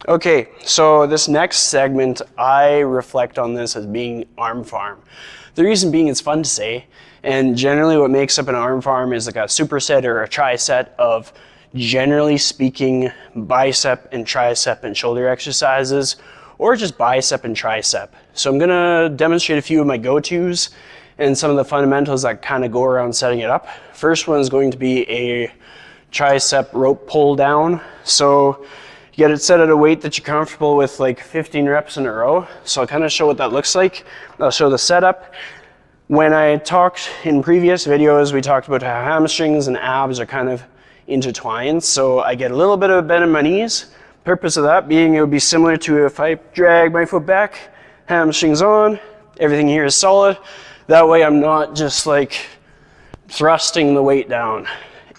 Okay, so this next segment, I reflect on this as being arm farm. The reason being it's fun to say, and generally what makes up an arm farm is like a superset or a tricep of, generally speaking, bicep and tricep and shoulder exercises, or just bicep and tricep. So I'm gonna demonstrate a few of my go-tos and some of the fundamentals that kind of go around setting it up. First one is going to be a tricep rope pull down. So you get it set at a weight that you're comfortable with, like 15 reps in a row. So I'll kind of show what that looks like. I'll show the setup. When I talked in previous videos, we talked about how hamstrings and abs are kind of intertwined. So I get a little bit of a bend in my knees. Purpose of that being it would be similar to if I drag my foot back, hamstrings on, everything here is solid. That way I'm not just like thrusting the weight down.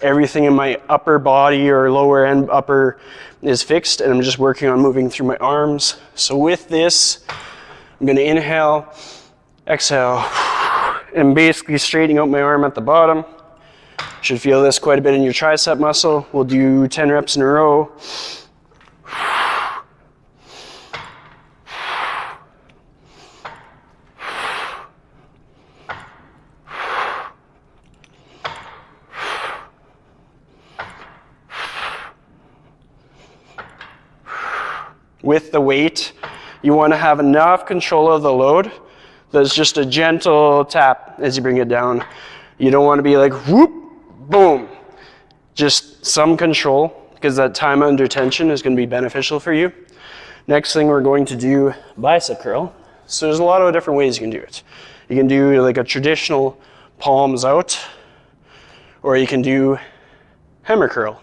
Everything in my upper body or lower end upper is fixed, and I'm just working on moving through my arms. So with this, I'm gonna inhale, exhale, and basically straightening out my arm at the bottom. Should feel this quite a bit in your tricep muscle. We'll do 10 reps in a row. With the weight, you want to have enough control of the load. There's just a gentle tap as you bring it down. You don't want to be like whoop, boom. Just some control, because that time under tension is going to be beneficial for you. Next thing, we're going to do bicep curl. So there's a lot of different ways you can do it. You can do like a traditional palms out, or you can do hammer curl.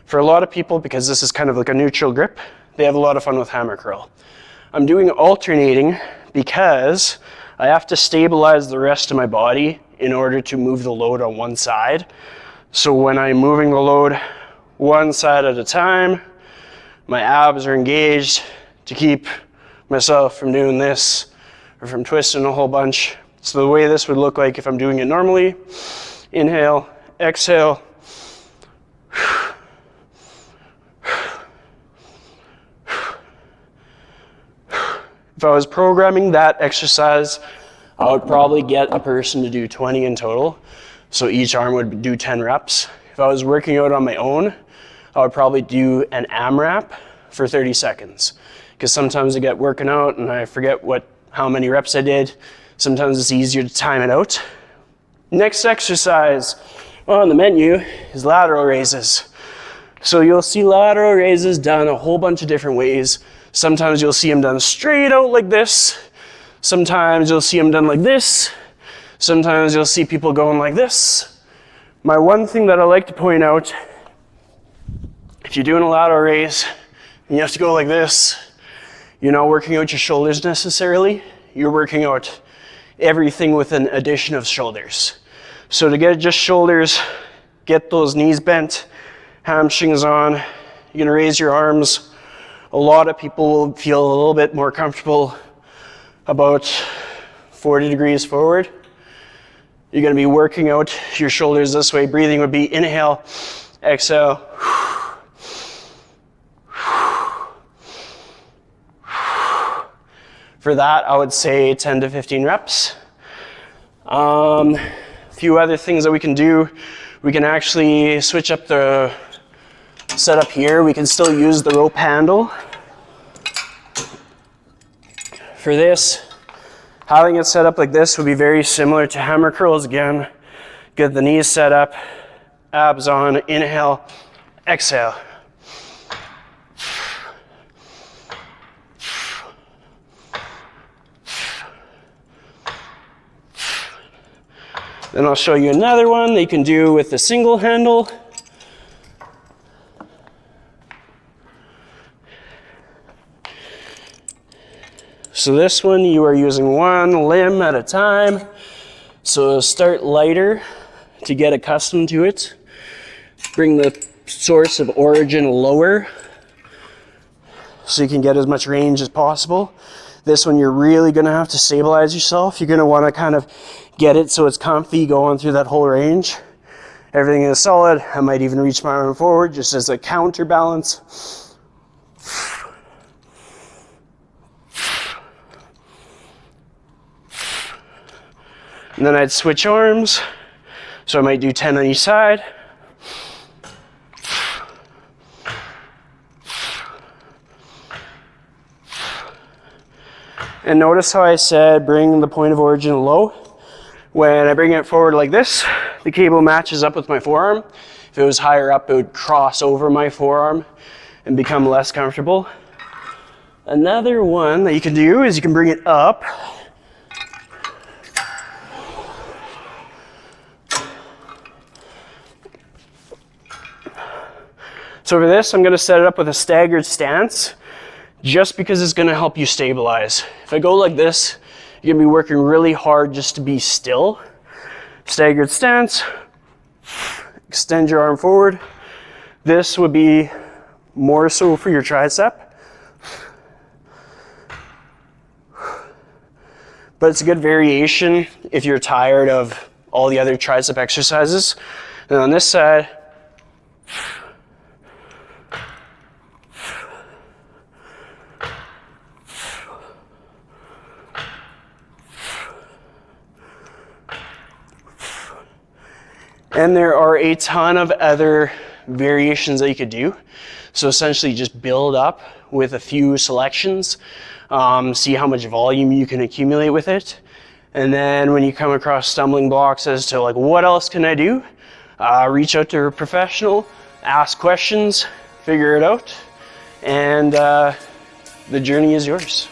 For a lot of people, because this is kind of like a neutral grip, they have a lot of fun with hammer curl. I'm doing alternating because I have to stabilize the rest of my body in order to move the load on one side. So when I'm moving the load one side at a time, my abs are engaged to keep myself from doing this or from twisting a whole bunch. So the way this would look like if I'm doing it normally, inhale, exhale, if I was programming that exercise, I would probably get a person to do 20 in total. So each arm would do 10 reps. If I was working out on my own, I would probably do an AMRAP for 30 seconds. Because sometimes I get working out and I forget how many reps I did. Sometimes it's easier to time it out. Next exercise on the menu is lateral raises. So you'll see lateral raises done a whole bunch of different ways. Sometimes you'll see them done straight out like this. Sometimes you'll see them done like this. Sometimes you'll see people going like this. My one thing that I like to point out, if you're doing a lateral raise and you have to go like this, you're not working out your shoulders necessarily. You're working out everything with an addition of shoulders. So to get just shoulders, get those knees bent, hamstrings on, you're gonna raise your arms. A lot of people will feel a little bit more comfortable about 40 degrees forward. You're gonna be working out your shoulders this way. Breathing would be inhale, exhale. For that, I would say 10 to 15 reps. A few other things that we can do. We can actually switch up the setup here. We can still use the rope handle. For this, having it set up like this would be very similar to hammer curls again. Get the knees set up, abs on, inhale, exhale. Then I'll show you another one that you can do with the single handle. So this one, you are using one limb at a time. So start lighter to get accustomed to it. Bring the source of origin lower so you can get as much range as possible. This one, you're really gonna have to stabilize yourself. You're gonna wanna kind of get it so it's comfy going through that whole range. Everything is solid. I might even reach my arm forward just as a counterbalance. And then I'd switch arms. So I might do 10 on each side. And notice how I said bring the point of origin low. When I bring it forward like this, the cable matches up with my forearm. If it was higher up, it would cross over my forearm and become less comfortable. Another one that you can do is you can bring it up. So for this, I'm gonna set it up with a staggered stance just because it's gonna help you stabilize. If I go like this, you're gonna be working really hard just to be still. Staggered stance, extend your arm forward. This would be more so for your tricep. But it's a good variation if you're tired of all the other tricep exercises. And on this side, and there are a ton of other variations that you could do. So essentially just build up with a few selections, see how much volume you can accumulate with it. And then when you come across stumbling blocks as to like, what else can I do? Reach out to a professional, ask questions, figure it out, and the journey is yours.